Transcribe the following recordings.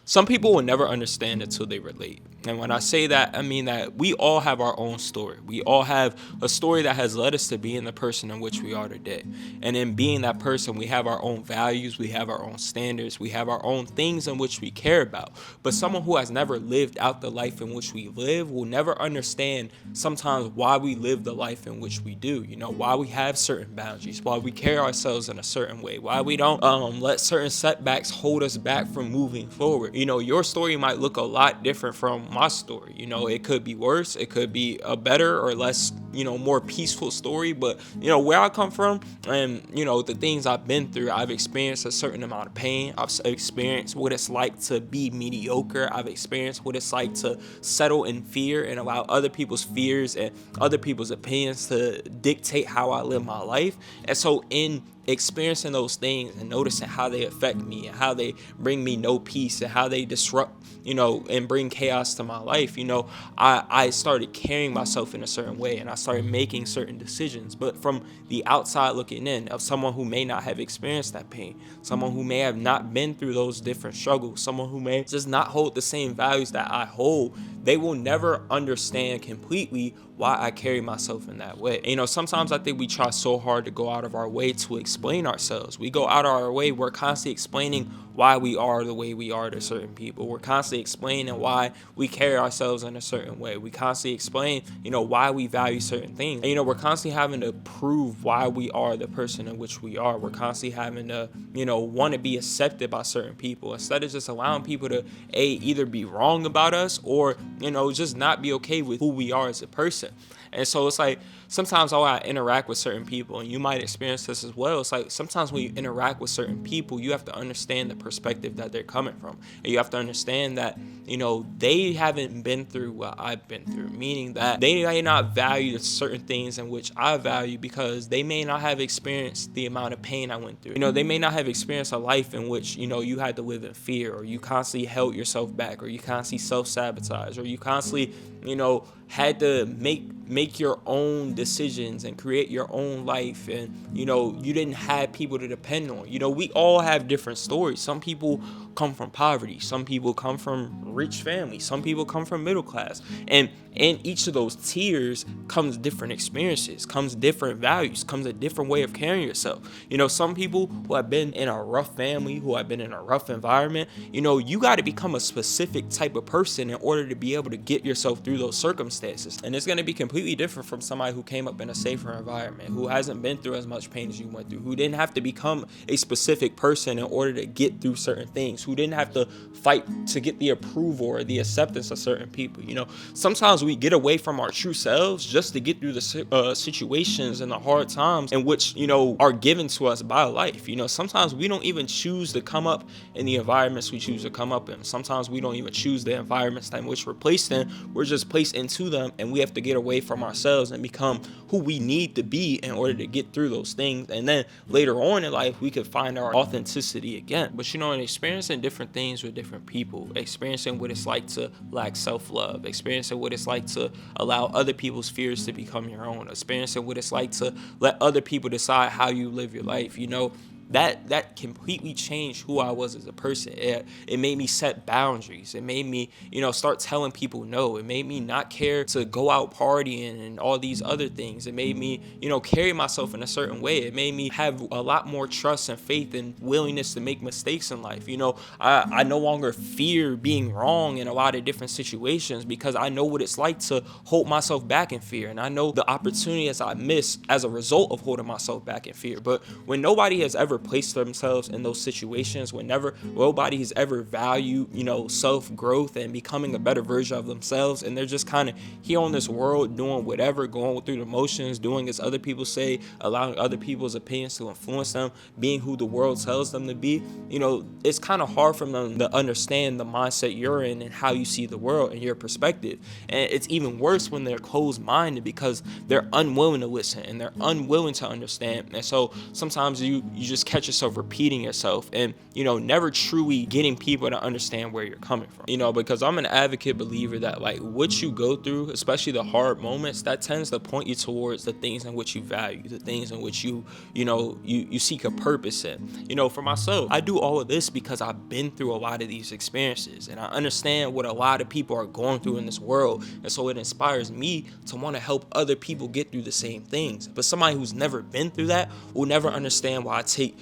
Some people will never understand until they relate. And when I say that, I mean that we all have our own story. We all have a story that has led us to being the person in which we are today. And in being that person, we have our own values, we have our own standards, we have our own things in which we care about. But someone who has never lived out the life in which we live will never understand sometimes why we live the life in which we do. Why we have certain boundaries, why we carry ourselves in a certain way, why we don't let certain setbacks hold us back from moving forward. Your story might look a lot different from my story. It could be worse, it could be a better or less, more peaceful story. But where I come from, and the things I've been through, I've experienced a certain amount of pain. I've experienced what it's like to be mediocre. I've experienced what it's like to settle in fear and allow other people's fears and other people's opinions to dictate how I live my life. And so in experiencing those things and noticing how they affect me and how they bring me no peace and how they disrupt, and bring chaos to my life, I started carrying myself in a certain way, and I started making certain decisions. But from the outside looking in, of someone who may not have experienced that pain, someone who may have not been through those different struggles, someone who may just not hold the same values that I hold, they will never understand completely why I carry myself in that way. Sometimes I think we try so hard to go out of our way to explain ourselves. We go out of our way, we're constantly explaining why we are the way we are to certain people. We're constantly explaining why we carry ourselves in a certain way. We constantly explain, why we value certain things. And, we're constantly having to prove why we are the person in which we are. We're constantly having to, want to be accepted by certain people instead of just allowing people to either be wrong about us or, just not be okay with who we are as a person. And so it's like sometimes when I interact with certain people, and you might experience this as well, it's like sometimes when you interact with certain people, you have to understand the perspective that they're coming from. And you have to understand that, they haven't been through what I've been through, meaning that they may not value certain things in which I value because they may not have experienced the amount of pain I went through. They may not have experienced a life in which, you had to live in fear, or you constantly held yourself back, or you constantly self-sabotage, or you constantly, had to make your own decisions and create your own life, and you didn't have people to depend on. We all have different stories. Some people come from poverty, some people come from rich families, some people come from middle class, and in each of those tiers comes different experiences, comes different values, comes a different way of carrying yourself. Some people who have been in a rough family, who have been in a rough environment, you got to become a specific type of person in order to be able to get yourself through those circumstances. And it's going to be completely different from somebody who came up in a safer environment, who hasn't been through as much pain as you went through, who didn't have to become a specific person in order to get through certain things, who didn't have to fight to get the approval or the acceptance of certain people. Sometimes we get away from our true selves just to get through the situations and the hard times in which, are given to us by life. Sometimes we don't even choose to come up in the environments we choose to come up in. Sometimes we don't even choose the environments in which we're placed in. We're just placed into them, and we have to get away from ourselves and become who we need to be in order to get through those things. And then later on in life, we could find our authenticity again. But in experiencing different things with different people, experiencing what it's like to lack self-love, experiencing what it's like to allow other people's fears to become your own, experiencing what it's like to let other people decide how you live your life, that completely changed who I was as a person. It made me set boundaries. It made me, start telling people no. It made me not care to go out partying and all these other things. It made me, carry myself in a certain way. It made me have a lot more trust and faith and willingness to make mistakes in life. I no longer fear being wrong in a lot of different situations because I know what it's like to hold myself back in fear. And I know the opportunities I miss as a result of holding myself back in fear. But when nobody has ever placed themselves in those situations, whenever nobody has ever valued, self-growth and becoming a better version of themselves, and they're just kind of here on this world doing whatever, going through the motions, doing as other people say, allowing other people's opinions to influence them, being who the world tells them to be, it's kind of hard for them to understand the mindset you're in and how you see the world and your perspective. And it's even worse when they're closed-minded because they're unwilling to listen and they're unwilling to understand. And so sometimes you just just catch yourself repeating yourself and, never truly getting people to understand where you're coming from. Because I'm an advocate believer that like what you go through, especially the hard moments, that tends to point you towards the things in which you value, the things in which you seek a purpose in. For myself, I do all of this because I've been through a lot of these experiences and I understand what a lot of people are going through in this world. And so it inspires me to want to help other people get through the same things. But somebody who's never been through that will never understand why I take,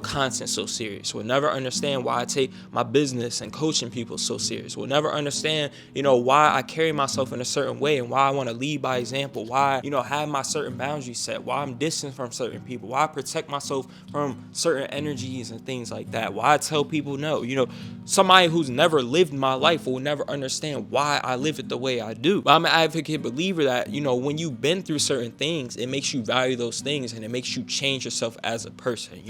content so serious. Will never understand why I take my business and coaching people so serious. Will never understand, why I carry myself in a certain way and why I want to lead by example. Why, have my certain boundaries set. Why I'm distant from certain people. Why I protect myself from certain energies and things like that. Why I tell people no. Somebody who's never lived my life will never understand why I live it the way I do. But I'm an advocate believer that, when you've been through certain things, it makes you value those things and it makes you change yourself as a person.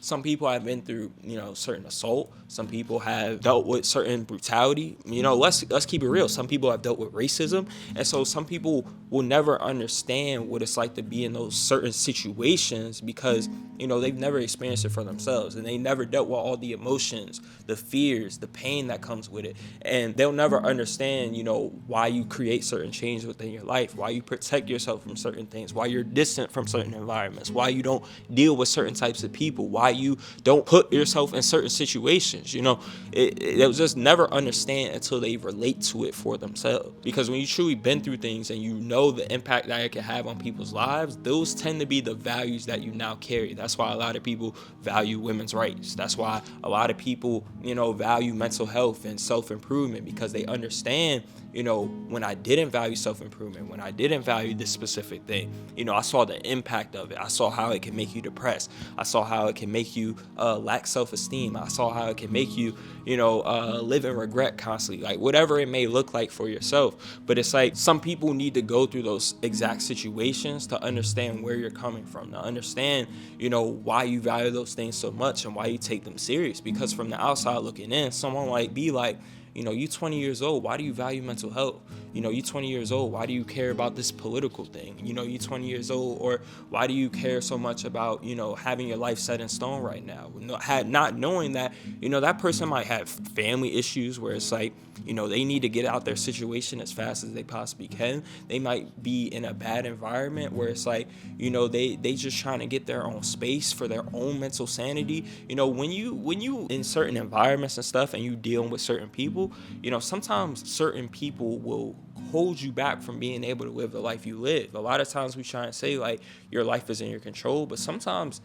Some people have been through, certain assault. Some people have dealt with certain brutality. Let's keep it real. Some people have dealt with racism. And so some people will never understand what it's like to be in those certain situations because, they've never experienced it for themselves and they never dealt with all the emotions, the fears, the pain that comes with it. And they'll never understand, why you create certain changes within your life, why you protect yourself from certain things, why you're distant from certain environments, why you don't deal with certain types of people, why you don't put yourself in certain situations. They'll just never understand until they relate to it for themselves. Because when you truly been through things and you know the impact that it can have on people's lives, those tend to be the values that you now carry. That's why a lot of people value women's rights. That's why a lot of people, value mental health and self-improvement because they understand, when I didn't value self-improvement, when I didn't value this specific thing, I saw the impact of it. I saw how it can make you depressed. I saw how it can make you lack self-esteem. I saw how it can make you, live in regret constantly, like whatever it may look like for yourself. But it's like some people need to go through those exact situations to understand where you're coming from, to understand, why you value those things so much and why you take them serious. Because from the outside looking in, someone might be like, you 20 years old, why do you value mental health? You 20 years old, why do you care about this political thing? You 20 years old, or why do you care so much about, having your life set in stone right now? Not knowing that, that person might have family issues where it's like, they need to get out their situation as fast as they possibly can. They might be in a bad environment where it's like, they just trying to get their own space for their own mental sanity. When you in certain environments and stuff and you dealing with certain people, sometimes certain people will hold you back from being able to live the life you live. A lot of times we try and say like your life is in your control, but sometimes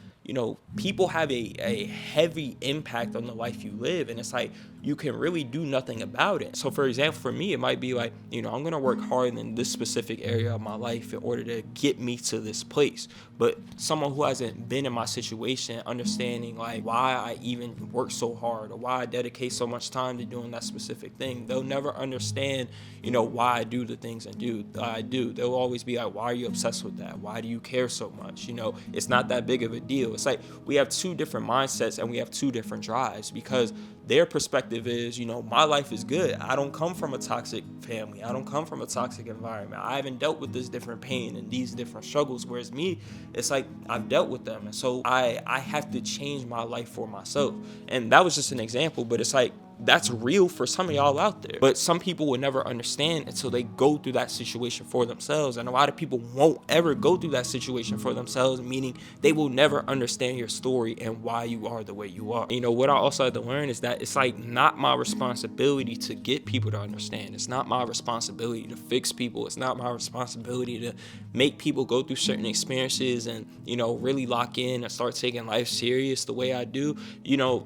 people have a heavy impact on the life you live, and it's like you can really do nothing about it. So for example, for me, it might be like, I'm going to work hard in this specific area of my life in order to get me to this place. But someone who hasn't been in my situation, understanding like why I even work so hard or why I dedicate so much time to doing that specific thing, they'll never understand, why I do the things I do. They'll always be like, why are you obsessed with that? Why do you care so much? It's not that big of a deal. It's like we have two different mindsets and we have two different drives because their perspective is, my life is good. I don't come from a toxic family. I don't come from a toxic environment. I haven't dealt with this different pain and these different struggles. Whereas me, it's like I've dealt with them. And so I have to change my life for myself. And that was just an example, but it's like, that's real for some of y'all out there. But some people will never understand until they go through that situation for themselves. And a lot of people won't ever go through that situation for themselves, meaning they will never understand your story and why you are the way you are. What I also had to learn is that it's like not my responsibility to get people to understand. It's not my responsibility to fix people. It's not my responsibility to make people go through certain experiences and, really lock in and start taking life serious the way I do.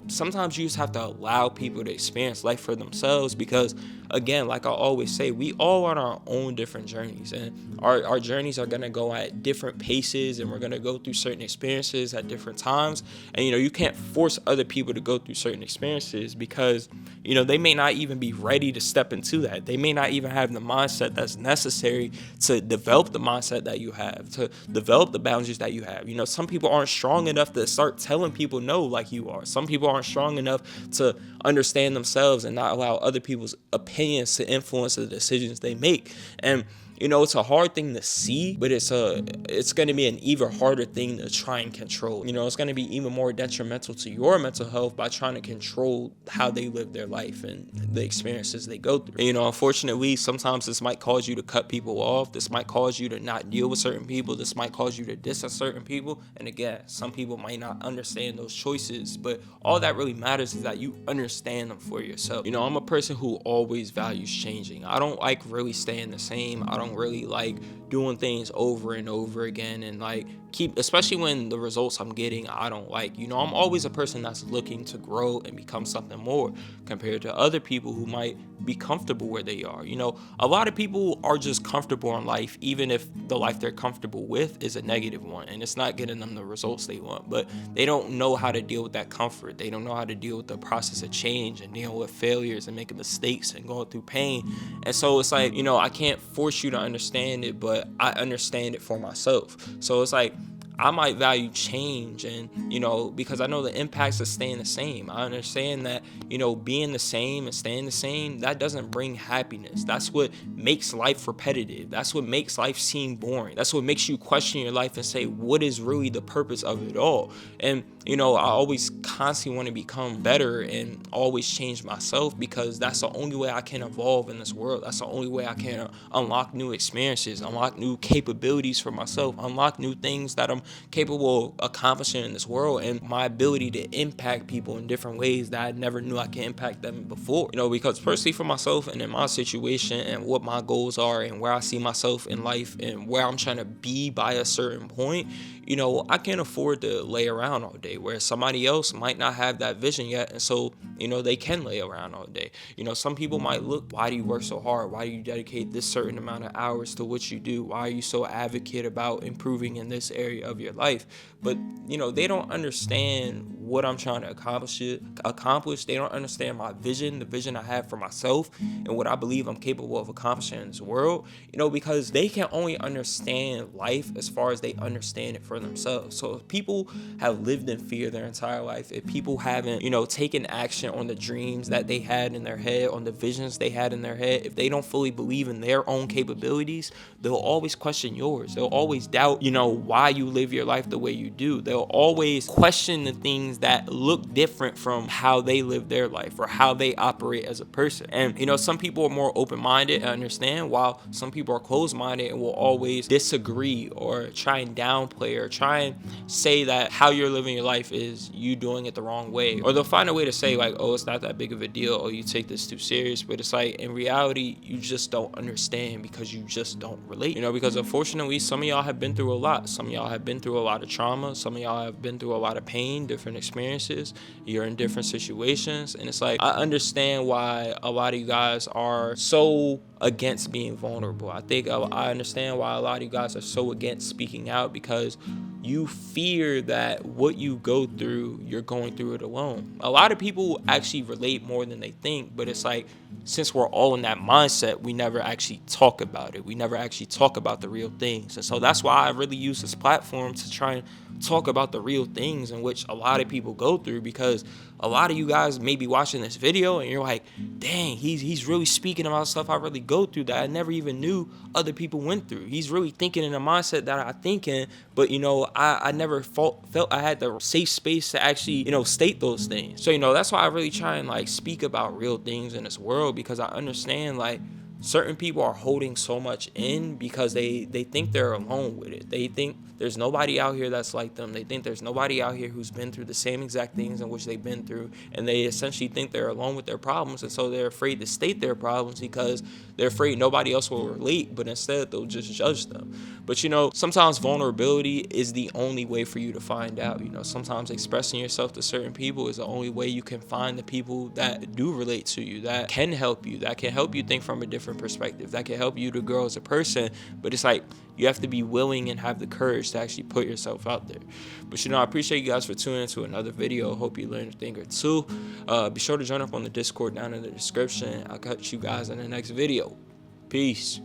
Sometimes you just have to allow people to experience life for themselves because, again, like I always say, we all on our own different journeys, and our journeys are going to go at different paces, and we're going to go through certain experiences at different times. And you can't force other people to go through certain experiences because they may not even be ready to step into that. They may not even have the mindset that's necessary to develop the mindset that you have, to develop the boundaries that you have. Some people aren't strong enough to start telling people no like you are. Some people aren't strong enough to understand themselves and not allow other people's opinions to influence the decisions they make. And it's a hard thing to see, but it's going to be an even harder thing to try and control. It's going to be even more detrimental to your mental health by trying to control how they live their life and the experiences they go through. And, unfortunately, sometimes this might cause you to cut people off. This might cause you to not deal with certain people. This might cause you to distance certain people. And again, some people might not understand those choices, but all that really matters is that you understand them for yourself. I'm a person who always values changing. I don't like really staying the same. I don't really like doing things over and over again and like especially when the results I'm getting I don't like. I'm always a person that's looking to grow and become something more compared to other people who might be comfortable where they are. A lot of people are just comfortable in life, even if the life they're comfortable with is a negative one and it's not getting them the results they want, but they don't know how to deal with that comfort. They don't know how to deal with the process of change and dealing with failures and making mistakes and going through pain. And so it's like, I can't force you to understand it, but I understand it for myself. So it's like, I might value change and, because I know the impacts of staying the same. I understand that, being the same and staying the same, that doesn't bring happiness. That's what makes life repetitive. That's what makes life seem boring. That's what makes you question your life and say, what is really the purpose of it all? And, I always constantly want to become better and always change myself because that's the only way I can evolve in this world. That's the only way I can unlock new experiences, unlock new capabilities for myself, unlock new things that I'm capable of accomplishing in this world, and my ability to impact people in different ways that I never knew I could impact them before. Because personally for myself and in my situation and what my goals are and where I see myself in life and where I'm trying to be by a certain point, I can't afford to lay around all day, where somebody else might not have that vision yet, and so they can lay around all day. Some people might look, why do you work so hard? Why do you dedicate this certain amount of hours to what you do? Why are you so advocate about improving in this area of your life? But they don't understand what I'm trying to accomplish. They don't understand my vision, the vision I have for myself, and what I believe I'm capable of accomplishing in this world. Because they can only understand life as far as they understand it for themselves. So if people have lived in fear their entire life, if people haven't, taken action on the dreams that they had in their head, on the visions they had in their head, if they don't fully believe in their own capabilities, they'll always question yours. They'll always doubt, why you live your life the way you do. They'll always question the things that look different from how they live their life or how they operate as a person. And, some people are more open-minded and understand, while some people are closed-minded and will always disagree or try and downplay or try and say that how you're living your life is you doing it the wrong way. Or they'll find a way to say like, oh, it's not that big of a deal, or you take this too serious. But it's like, in reality, you just don't understand because you just don't relate. Because unfortunately, some of y'all have been through a lot. Some of y'all have been through a lot of trauma. Some of y'all have been through a lot of pain, different experiences. You're in different situations. And it's like, I understand why a lot of you guys are so against being vulnerable. I think I understand why a lot of you guys are so against speaking out, because you fear that what you go through, you're going through it alone. A lot of people actually relate more than they think, but it's like, since we're all in that mindset, we never actually talk about it. We never actually talk about the real things. And so that's why I really use this platform to try and talk about the real things in which a lot of people go through, because a lot of you guys may be watching this video and you're like, dang, he's really speaking about stuff I really go through that I never even knew other people went through. He's really thinking in a mindset that I think in, but I never felt I had the safe space to actually state those things. So that's why I really try and like speak about real things in this world, because I understand like certain people are holding so much in because they think they're alone with it. They think there's nobody out here that's like them. They think there's nobody out here who's been through the same exact things in which they've been through, and they essentially think they're alone with their problems, and so they're afraid to state their problems because they're afraid nobody else will relate, but instead they'll just judge them. But sometimes vulnerability is the only way for you to find out. Sometimes expressing yourself to certain people is the only way you can find the people that do relate to you, that can help you think from a different perspective, that can help you to grow as a person. But it's like, you have to be willing and have the courage to actually put yourself out there. But I appreciate you guys for tuning into another video. Hope you learned a thing or two. Be sure to join up on the Discord down in the description. I'll catch you guys in the next video. Peace.